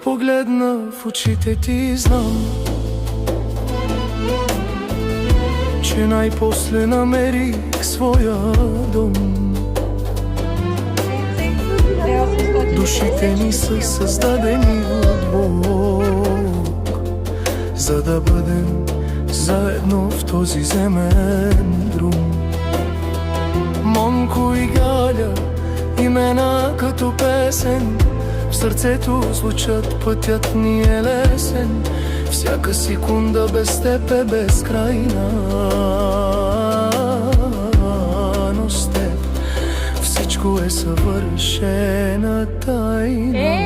погледна в очите ти, знам, че най-после намерих своя дом. Душите ни са създадени от Бог, за да бъдем заедно в този земен друм. Монко и Галя, имена като песен, в сърцето звучат, пътят ни е лесен. Всяка секунда без теб е безкрайна, но с теб всичко е съвършена тайна.